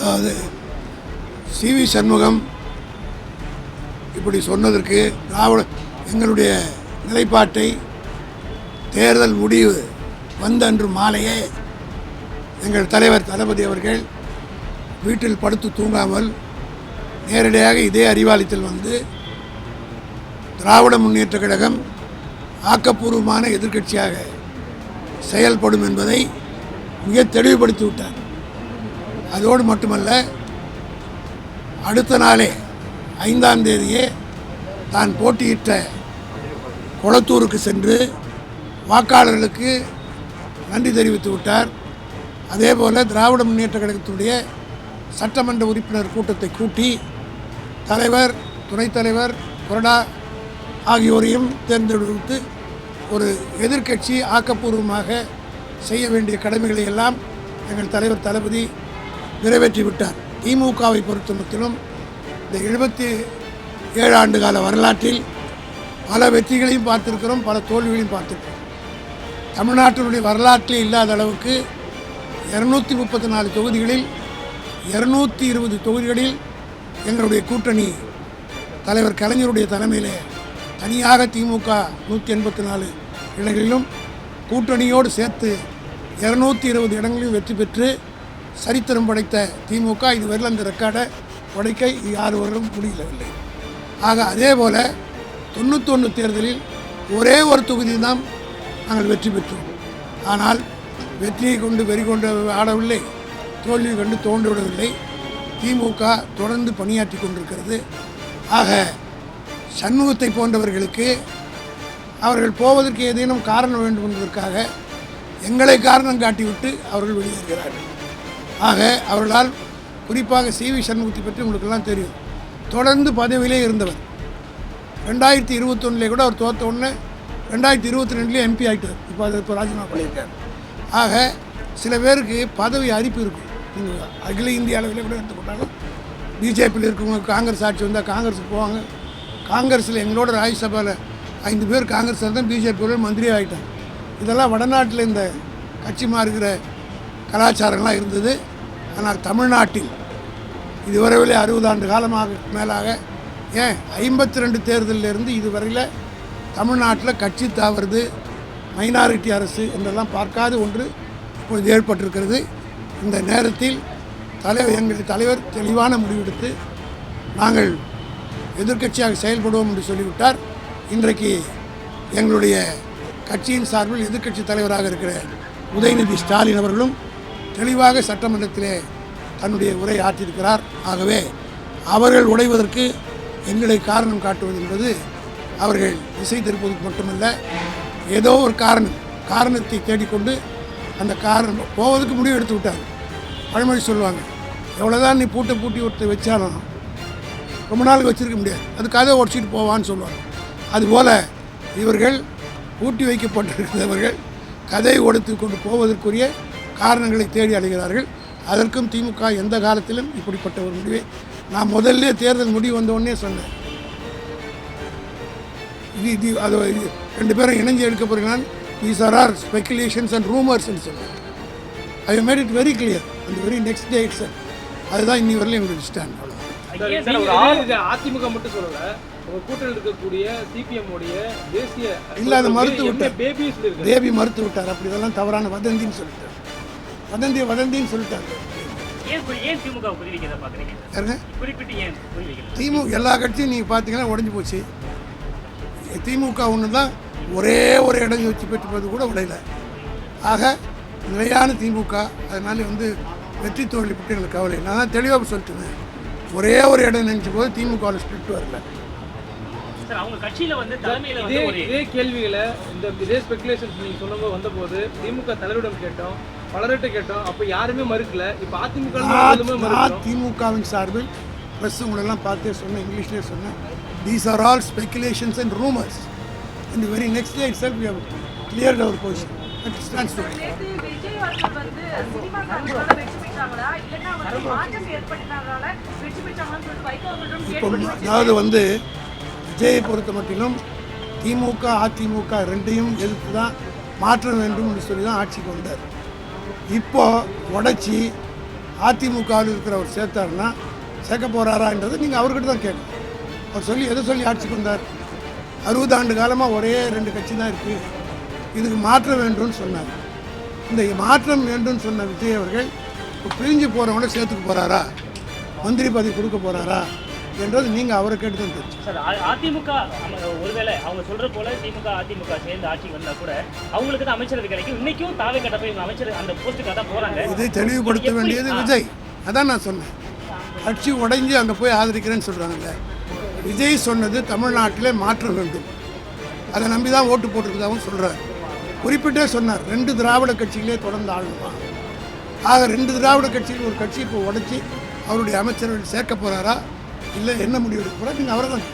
அதாவது சி.வி. சண்முகம் இப்படி சொன்னதற்கு எங்களுடைய நிலைப்பாட்டை தேர்தல் முடிவு வந்த அன்று மாலையே எங்கள் தலைவர் தளபதி அவர்கள் வீட்டில் படுத்து தூங்காமல் நேரடியாக இதே அறிவாலயத்தில் வந்து திராவிட முன்னேற்றக் கழகம் ஆக்கப்பூர்வமான எதிர்க்கட்சியாக செயல்படும் என்பதை மிக தெளிவுபடுத்தி விட்டார். அதோடு மட்டுமல்ல, அடுத்த நாளே 5ஆம் தேதியே தான் போட்டியிட்ட கொளத்தூருக்கு சென்று வாக்காளர்களுக்கு நன்றி தெரிவித்து விட்டார். அதேபோல் திராவிட முன்னேற்ற கழகத்தினுடைய சட்டமன்ற உறுப்பினர் கூட்டத்தை கூட்டி தலைவர், துணைத் தலைவர், கொறடா ஆகியோரையும் தேர்ந்தெடுத்து ஒரு எதிர்க்கட்சி ஆக்கப்பூர்வமாக செய்ய வேண்டிய கடமைகளை எல்லாம் எங்கள் தலைவர் தளபதி நிறைவேற்றிவிட்டார். திமுகவை பொறுத்தமட்டிலும் இந்த 77 ஆண்டு கால வரலாற்றில் பல வெற்றிகளையும் பார்த்திருக்கிறோம், பல தோல்விகளையும் பார்த்திருக்கிறோம். தமிழ்நாட்டினுடைய வரலாற்றில் இல்லாத அளவுக்கு 234 தொகுதிகளில் 220 தொகுதிகளில் எங்களுடைய கூட்டணி தலைவர் கலைஞருடைய தலைமையிலே தனியாக திமுக 184 இடங்களிலும் கூட்டணியோடு சேர்த்து 220 இடங்களிலும் வெற்றி பெற்று சரித்திரம் படைத்த திமுக இதுவரையில் அந்த ரெக்கார்டை உடைக்க யார் வரலும் முடியவில்லை. ஆக அதே போல் 91 தேர்தலில் ஒரே ஒரு தொகுதி தான் நாங்கள் வெற்றி பெற்றோம். ஆனால் வெற்றியை கொண்டு வெறி கொண்டு ஆடவில்லை, தோல்வி கண்டு தோன்று விடவில்லை. திமுக தொடர்ந்து பணியாற்றி கொண்டிருக்கிறது. ஆக சண்முகத்தை போன்றவர்களுக்கு அவர்கள் போவதற்கு ஏதேனும் காரணம் வேண்டும் என்பதற்காக எங்களை காரணம் காட்டிவிட்டு அவர்கள் வெளியேறுகிறார்கள். ஆக அவர்களால் குறிப்பாக சி.வி. சண்முகத்தை பற்றி உங்களுக்கெல்லாம் தெரியும். தொடர்ந்து பதவியிலே இருந்தவர். 2021 கூட அவர் தோற்ற உடனே 2022 எம்பி ஆகிட்டார். இப்போ ராஜினாமா பண்ணியிருக்கார். ஆக சில பேருக்கு பதவி அரிப்பு இருக்கும். நீங்கள் அகில இந்திய அளவில் கூட எடுத்துக்கொண்டாலும் பிஜேபியில் இருக்கவங்க காங்கிரஸ் ஆட்சி வந்தால் காங்கிரஸுக்கு போவாங்க. காங்கிரஸில் எங்களோட ராஜ்யசபாவில் 5 பேர் காங்கிரஸில் தான் பிஜேபியோட மந்திரி ஆகிட்டாங்க. இதெல்லாம் வடநாட்டில் இந்த கட்சி மாறுகிற கலாச்சாரங்கள்லாம் இருந்தது. ஆனால் தமிழ்நாட்டில் இதுவரையில் 60 ஆண்டு காலமாக மேலாக, ஏன் 52 தேர்தலிலிருந்து இதுவரையில் தமிழ்நாட்டில் கட்சி தாவறது, மைனாரிட்டி அரசு என்றெல்லாம் பார்க்காத ஒன்று இப்பொழுது ஏற்பட்டிருக்கிறது. இந்த நேரத்தில் எங்கள் தலைவர் தெளிவான முடிவெடுத்து நாங்கள் எதிர்க்கட்சியாக செயல்படுவோம் என்று சொல்லிவிட்டார். இன்றைக்கு எங்களுடைய கட்சியின் சார்பில் எதிர்க்கட்சி தலைவராக இருக்கிற உதயநிதி ஸ்டாலின் அவர்களும் தெளிவாக சட்டமன்றத்திலே தன்னுடைய உரை ஆற்றியிருக்கிறார். ஆகவே அவர்கள் உடைவதற்கு எங்களை காரணம் காட்டுவது என்பது அவர்கள் திசை திருப்பதற்கு மட்டுமல்ல, ஏதோ ஒரு காரணத்தை தேடிக்கொண்டு அந்த காரணம் போவதற்கு முடிவு எடுத்து விட்டார். பழமொழி சொல்லுவாங்க, எவ்வளோதான் நீ பூட்டி ஒருத்தர் வச்சாலும் ரொம்ப நாளுக்கு வச்சுருக்க முடியாது, அது கதை உடச்சிட்டு போவான்னு சொல்லுவாங்க. அதுபோல் இவர்கள் பூட்டி வைக்கப்பட்டிருக்கிறவர்கள் கதையை உடைத்து கொண்டு போவதற்குரிய காரணங்களை தேடி அடைகிறார்கள். அதற்கும் திமுக எந்த காலத்திலும் இப்படிப்பட்ட ஒரு முடிவை நான் முதல்ல தேர்தல் முடிவு வந்தோடனே சொன்னேன். அது 2 பேரும் இணைஞ்சு எடுக்க போகிறீங்கன்னா தீஸ் ஆர் ஸ்பெகுலேஷன்ஸ் அண்ட் ரூமர்ஸ்ன்னு சொன்னேன். I made it very clear அந்த வெரி நெக்ஸ்ட் டே இட்ஸ். அதுதான் இன்னி வரலையும் எங்களுக்கு ஸ்டாண்ட். அதிமுக மட்டும் சொல்லல, உங்க கூட்டத்தில் இருக்கக்கூடிய சிபிஎம் உடைய தேசிய இல்லாத மறுத்து விட்டார், பேபி மறுத்து விட்டார். அப்படி இதெல்லாம் தவறான வதந்தின்னு சொல்லிட்டார். வதந்தின்னு சொல்லிட்டாங்க. திமுக எல்லா கட்சியும் நீங்கள் பார்த்தீங்கன்னா உடஞ்சி போச்சு. திமுக ஒன்று தான் ஒரே ஒரு இடம் வச்சு பெற்றுப்பது கூட உடையல. ஆக நிலையான திமுக. அதனால வெற்றி தோல்வி பற்றி எங்களுக்கு கவலை. நான் தான் தெளிவாக சொல்லிட்டுருந்தேன், ஒரே ஒரு இடம் நினைச்ச போது திமுகவில் ஸ்பிரிட் வரல. இதே கேள்விகளை இதே ஸ்பெகுலேஷன்ஸ் நீங்கள் சொன்னபோது வந்தபோது திமுக தலைவரிடம் கேட்டோம், பலர்கிட்ட கேட்டோம். அப்போ யாருமே மறுக்கல. இப்போ அதிமுகவின் சார்பில் ப்ரெஸ் உங்களெல்லாம் பார்த்தே சொன்னேன், இங்கிலீஷ்லேயே சொன்னேன், these are all speculations and rumours. இந்த very next day itself we have cleared our position. That stands to இப்போ அதாவது விஜயை பொறுத்த மட்டிலும் திமுக அதிமுக ரெண்டையும் எதிர்த்து தான் மாற்ற வேண்டும் என்று சொல்லி தான் ஆட்சிக்கு வந்தார். இப்போ உடைச்சி அதிமுகவில் இருக்கிறவர் சேர்த்தாருன்னா சேர்க்க போகிறாரான்றது நீங்கள் அவர்கிட்ட தான் கேட்கணும். அவர் சொல்லி எதை சொல்லி ஆட்சிக்கு வந்தார்? 60 ஆண்டு காலமாக ஒரே 2 கட்சி தான் இருக்குது, இதுக்கு மாற்றம் வேண்டும்னு சொன்னார். இந்த மாற்றம் வேண்டும்னு சொன்ன விஜய் அவர்கள் இப்போ பிரிஞ்சு போகிறவங்கள சேர்த்துக்க போகிறாரா, மந்திரி பதவி கொடுக்க போகிறாரா என்றது நீங்கள் அவரை கேட்டு தான் தெரிஞ்சு. சார், அதிமுக ஒருவேளை அவங்க சொல்ற போல திமுக அதிமுக சேர்ந்து ஆட்சிக்கு வந்தா கூட அவங்களுக்கு தான் அமைச்சரவை கிடைக்கும். இன்னைக்கும் தாவே கட்டப்பை அமைச்சர் அந்த போஸ்ட்டுக்காக தான் போறாங்க. இதை தெளிவுபடுத்த வேண்டியது விஜய். அதான் நான் சொன்னேன், கட்சி உடைஞ்சு அங்கே போய் ஆதரிக்கிறேன்னு சொல்கிறாங்கல்ல. விஜய் சொன்னது தமிழ்நாட்டிலே மாற்ற வேண்டும், அதை நம்பி தான் ஓட்டு போட்டிருக்கதாகவும் சொல்கிறார். குறிப்பிட்டே சொன்னார் 2 திராவிட கட்சிகளே தொடர்ந்து ஆளணுமா. ஆக 2 திராவிட கட்சிகள் ஒரு கட்சி இப்போ உடைச்சி அவருடைய அமைச்சர்கள் சேர்க்க போகிறாரா இல்லை என்ன முடிவு எடுக்க போகிறா, நீங்கள் அவரை தான்